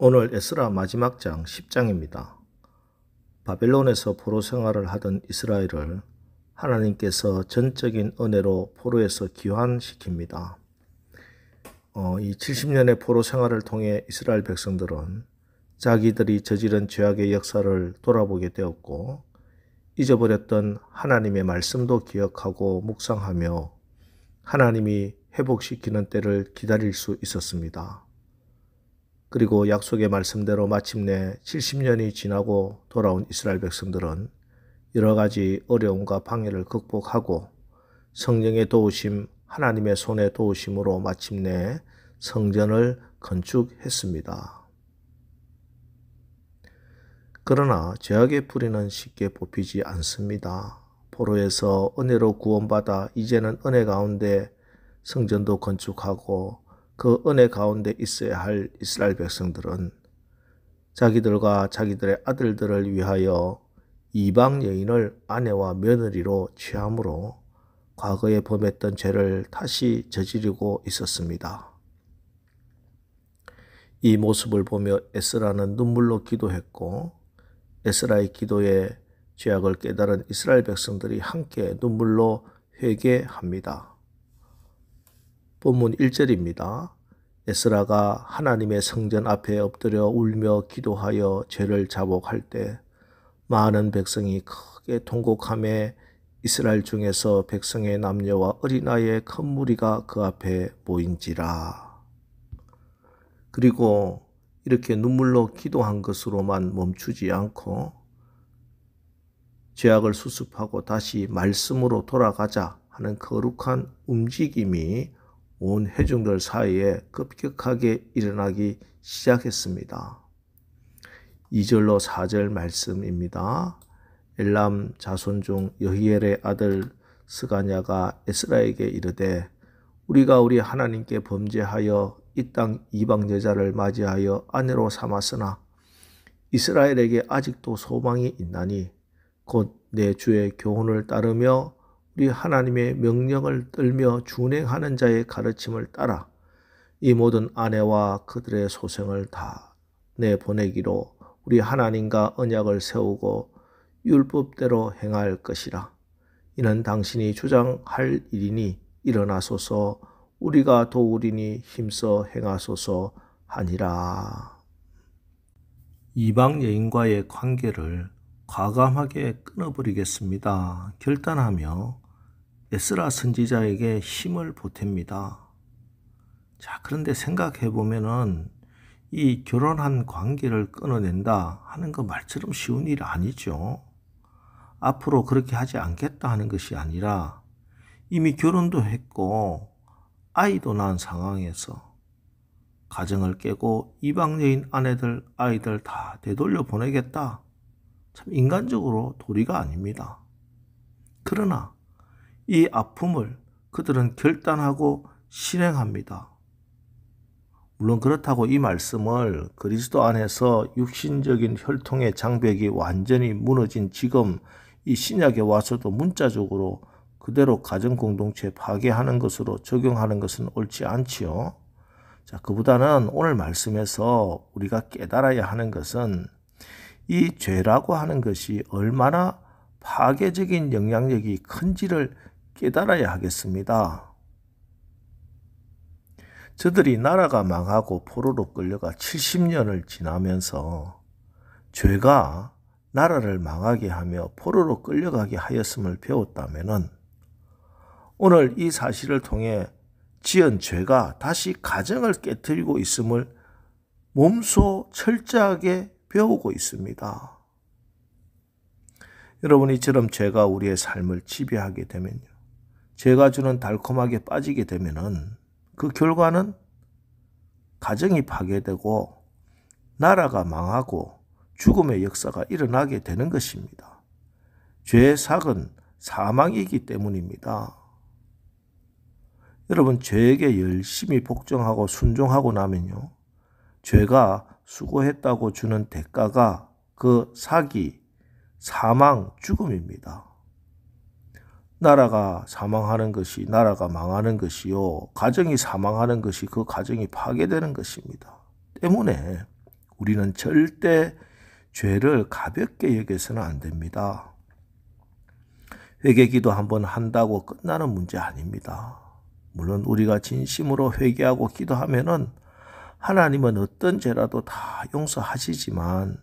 오늘 에스라 마지막 장 10장입니다. 바벨론에서 포로 생활을 하던 이스라엘을 하나님께서 전적인 은혜로 포로에서 귀환시킵니다. 이 70년의 포로 생활을 통해 이스라엘 백성들은 자기들이 저지른 죄악의 역사를 돌아보게 되었고, 잊어버렸던 하나님의 말씀도 기억하고 묵상하며 하나님이 회복시키는 때를 기다릴 수 있었습니다. 그리고 약속의 말씀대로 마침내 70년이 지나고 돌아온 이스라엘 백성들은 여러 가지 어려움과 방해를 극복하고 성령의 도우심, 하나님의 손의 도우심으로 마침내 성전을 건축했습니다. 그러나 죄악의 뿌리는 쉽게 뽑히지 않습니다. 포로에서 은혜로 구원받아 이제는 은혜 가운데 성전도 건축하고 그 은혜 가운데 있어야 할 이스라엘 백성들은 자기들과 자기들의 아들들을 위하여 이방 여인을 아내와 며느리로 취함으로 과거에 범했던 죄를 다시 저지르고 있었습니다. 이 모습을 보며 에스라는 눈물로 기도했고, 에스라의 기도에 죄악을 깨달은 이스라엘 백성들이 함께 눈물로 회개합니다. 본문 1절입니다. 에스라가 하나님의 성전 앞에 엎드려 울며 기도하여 죄를 자복할 때 많은 백성이 크게 통곡하며 이스라엘 중에서 백성의 남녀와 어린아이의 큰 무리가 그 앞에 모인지라. 그리고 이렇게 눈물로 기도한 것으로만 멈추지 않고 죄악을 수습하고 다시 말씀으로 돌아가자 하는 거룩한 움직임이 온 회중들 사이에 급격하게 일어나기 시작했습니다. 2절로 4절 말씀입니다. 엘람 자손 중 여히엘의 아들 스가냐가 에스라에게 이르되, 우리가 우리 하나님께 범죄하여 이 땅 이방 여자를 맞이하여 아내로 삼았으나 이스라엘에게 아직도 소망이 있나니 곧 내 주의 교훈을 따르며 우리 하나님의 명령을 떨며 준행하는 자의 가르침을 따라 이 모든 아내와 그들의 소생을 다 내보내기로 우리 하나님과 언약을 세우고 율법대로 행할 것이라. 이는 당신이 주장할 일이니 일어나소서, 우리가 도우리니 힘써 행하소서 하니라. 이방 여인과의 관계를 과감하게 끊어버리겠습니다. 결단하며 에스라 선지자에게 힘을 보탭니다. 자, 그런데 생각해 보면은 이 결혼한 관계를 끊어낸다 하는 거 말처럼 쉬운 일 아니죠. 앞으로 그렇게 하지 않겠다 하는 것이 아니라 이미 결혼도 했고 아이도 낳은 상황에서 가정을 깨고 이방 여인 아내들, 아이들 다 되돌려 보내겠다. 참 인간적으로 도리가 아닙니다. 그러나 이 아픔을 그들은 결단하고 실행합니다. 물론 그렇다고 이 말씀을 그리스도 안에서 육신적인 혈통의 장벽이 완전히 무너진 지금 이 신약에 와서도 문자적으로 그대로 가정공동체 파괴하는 것으로 적용하는 것은 옳지 않지요. 자, 그보다는 오늘 말씀에서 우리가 깨달아야 하는 것은 이 죄라고 하는 것이 얼마나 파괴적인 영향력이 큰지를 깨달아야 하겠습니다. 저들이 나라가 망하고 포로로 끌려가 70년을 지나면서 죄가 나라를 망하게 하며 포로로 끌려가게 하였음을 배웠다면은 오늘 이 사실을 통해 지은 죄가 다시 가정을 깨뜨리고 있음을 몸소 철저하게 배우고 있습니다. 여러분, 이처럼 죄가 우리의 삶을 지배하게 되면요, 죄가 주는 달콤하게 빠지게 되면은 그 결과는 가정이 파괴되고 나라가 망하고 죽음의 역사가 일어나게 되는 것입니다. 죄의 삭은 사망이기 때문입니다. 여러분, 죄에게 열심히 복종하고 순종하고 나면요, 죄가 수고했다고 주는 대가가 그 삭이 사망, 죽음입니다. 나라가 사망하는 것이 나라가 망하는 것이요, 가정이 사망하는 것이 그 가정이 파괴되는 것입니다. 때문에 우리는 절대 죄를 가볍게 여겨서는 안 됩니다. 회개기도 한번 한다고 끝나는 문제 아닙니다. 물론 우리가 진심으로 회개하고 기도하면은 하나님은 어떤 죄라도 다 용서하시지만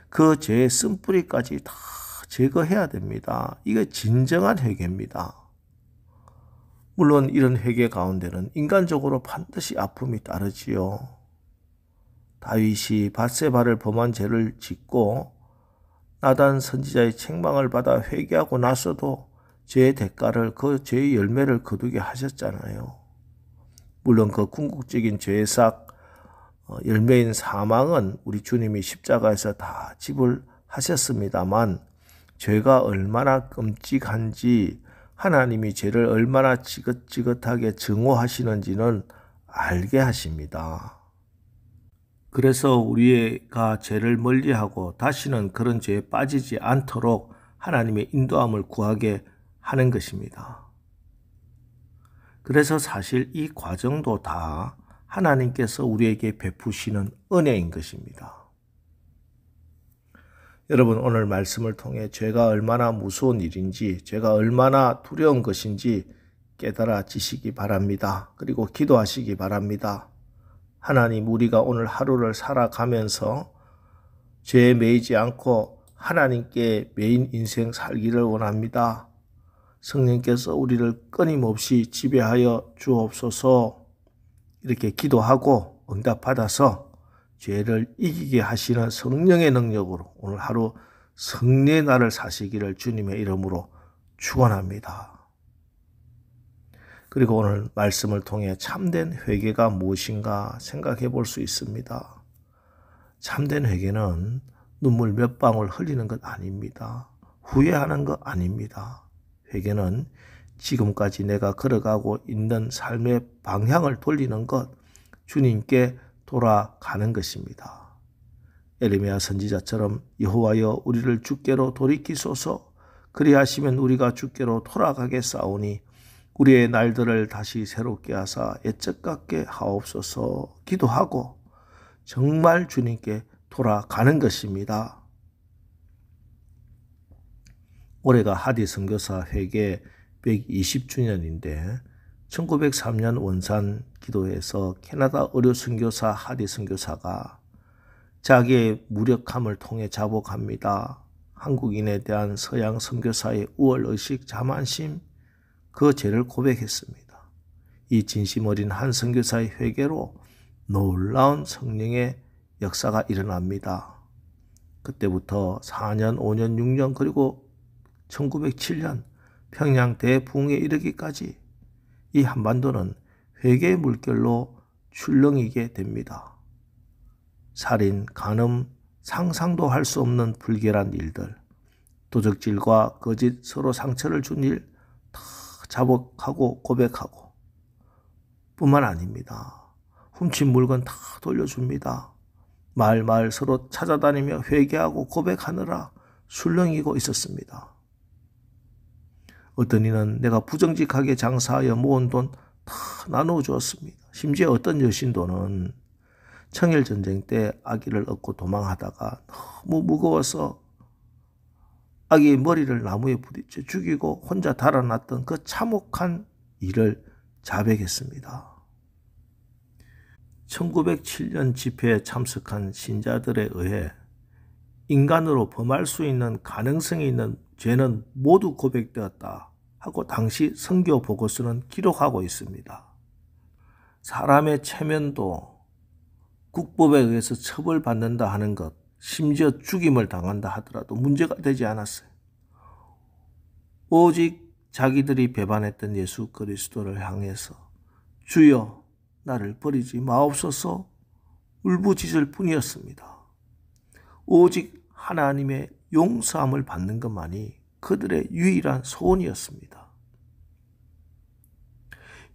그 죄의 쓴뿌리까지 다 제거해야 됩니다. 이게 진정한 회개입니다. 물론 이런 회개 가운데는 인간적으로 반드시 아픔이 따르지요. 다윗이 밧세바를 범한 죄를 짓고 나단 선지자의 책망을 받아 회개하고 나서도 죄의 대가를, 그 죄의 열매를 거두게 하셨잖아요. 물론 그 궁극적인 죄의 싹 열매인 사망은 우리 주님이 십자가에서 다 지불하셨습니다만 죄가 얼마나 끔찍한지, 하나님이 죄를 얼마나 지긋지긋하게 증오하시는지는 알게 하십니다. 그래서 우리가 죄를 멀리하고 다시는 그런 죄에 빠지지 않도록 하나님의 인도함을 구하게 하는 것입니다. 그래서 사실 이 과정도 다 하나님께서 우리에게 베푸시는 은혜인 것입니다. 여러분, 오늘 말씀을 통해 죄가 얼마나 무서운 일인지, 죄가 얼마나 두려운 것인지 깨달아지시기 바랍니다. 그리고 기도하시기 바랍니다. 하나님, 우리가 오늘 하루를 살아가면서 죄에 매이지 않고 하나님께 매인 인생 살기를 원합니다. 성령께서 우리를 끊임없이 지배하여 주옵소서. 이렇게 기도하고 응답받아서 죄를 이기게 하시는 성령의 능력으로 오늘 하루 승리의 날을 사시기를 주님의 이름으로 축원합니다. 그리고 오늘 말씀을 통해 참된 회개가 무엇인가 생각해 볼 수 있습니다. 참된 회개는 눈물 몇 방울 흘리는 것 아닙니다. 후회하는 것 아닙니다. 회개는 지금까지 내가 걸어가고 있는 삶의 방향을 돌리는 것, 주님께 돌아가는 것입니다. 에레미야 선지자처럼 여호와여 우리를 주께로 돌이키소서, 그리하시면 우리가 주께로 돌아가겠사오니 우리의 날들을 다시 새롭게 하사 애적 같게 하옵소서 기도하고 정말 주님께 돌아가는 것입니다. 올해가 하디 선교사 회개 120주년인데 1903년 원산 기도에서 캐나다 의료 선교사 하디 선교사가 자기의 무력함을 통해 자복합니다. 한국인에 대한 서양 선교사의 우월의식, 자만심, 그 죄를 고백했습니다. 이 진심 어린 한 선교사의 회개로 놀라운 성령의 역사가 일어납니다. 그때부터 4년, 5년, 6년 그리고 1907년 평양 대붕에 이르기까지 이 한반도는 회개의 물결로 출렁이게 됩니다. 살인, 간음, 상상도 할 수 없는 불결한 일들, 도적질과 거짓, 서로 상처를 준 일 다 자복하고 고백하고 뿐만 아닙니다. 훔친 물건 다 돌려줍니다. 마을 서로 찾아다니며 회개하고 고백하느라 술렁이고 있었습니다. 어떤 이는 내가 부정직하게 장사하여 모은 돈 다 나누어 주었습니다. 심지어 어떤 여신도는 청일전쟁 때 아기를 얻고 도망하다가 너무 무거워서 아기의 머리를 나무에 부딪혀 죽이고 혼자 달아났던 그 참혹한 일을 자백했습니다. 1907년 집회에 참석한 신자들에 의해 인간으로 범할 수 있는 가능성이 있는 죄는 모두 고백되었다 하고 당시 선교 보고서는 기록하고 있습니다. 사람의 체면도 국법에 의해서 처벌받는다 하는 것, 심지어 죽임을 당한다 하더라도 문제가 되지 않았어요. 오직 자기들이 배반했던 예수 그리스도를 향해서 주여 나를 버리지 마옵소서 울부짖을 뿐이었습니다. 오직 하나님의 용서함을 받는 것만이 그들의 유일한 소원이었습니다.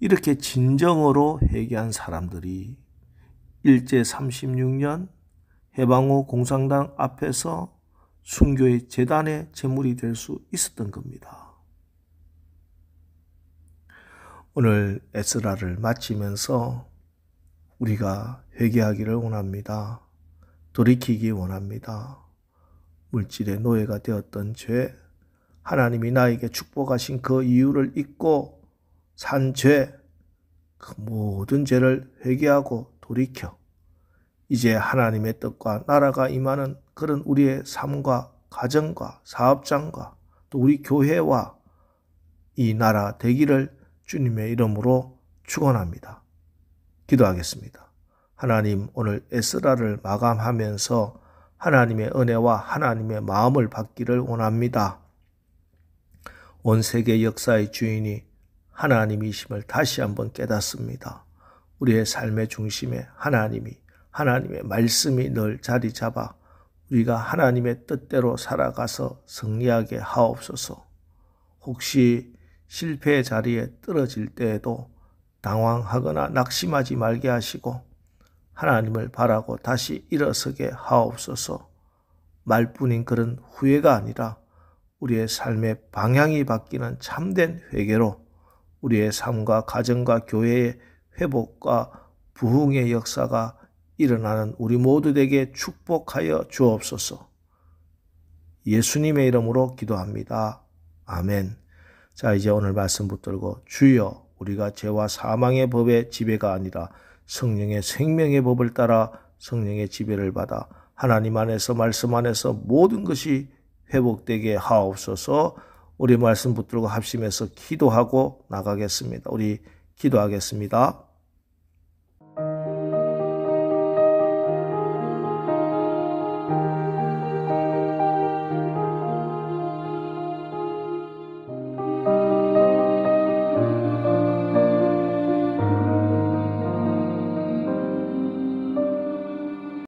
이렇게 진정으로 회개한 사람들이 일제 36년 해방 후 공산당 앞에서 순교의 제단의 제물이 될 수 있었던 겁니다. 오늘 에스라를 마치면서 우리가 회개하기를 원합니다. 돌이키기 원합니다. 물질의 노예가 되었던 죄, 하나님이 나에게 축복하신 그 이유를 잊고 산 죄, 그 모든 죄를 회개하고 돌이켜 이제 하나님의 뜻과 나라가 임하는 그런 우리의 삶과 가정과 사업장과 또 우리 교회와 이 나라 되기를 주님의 이름으로 축원합니다. 기도하겠습니다. 하나님, 오늘 에스라를 마감하면서 하나님의 은혜와 하나님의 마음을 받기를 원합니다. 온 세계 역사의 주인이 하나님이심을 다시 한번 깨닫습니다. 우리의 삶의 중심에 하나님의 말씀이 늘 자리 잡아 우리가 하나님의 뜻대로 살아가서 승리하게 하옵소서. 혹시 실패의 자리에 떨어질 때에도 당황하거나 낙심하지 말게 하시고 하나님을 바라고 다시 일어서게 하옵소서. 말뿐인 그런 후회가 아니라 우리의 삶의 방향이 바뀌는 참된 회개로 우리의 삶과 가정과 교회의 회복과 부흥의 역사가 일어나는 우리 모두에게 축복하여 주옵소서. 예수님의 이름으로 기도합니다. 아멘. 자, 이제 오늘 말씀 붙들고 주여, 우리가 죄와 사망의 법의 지배가 아니라 성령의 생명의 법을 따라 성령의 지배를 받아 하나님 안에서 말씀 안에서 모든 것이 회복되게 하옵소서. 우리 말씀 붙들고 합심해서 기도하고 나가겠습니다. 우리 기도하겠습니다.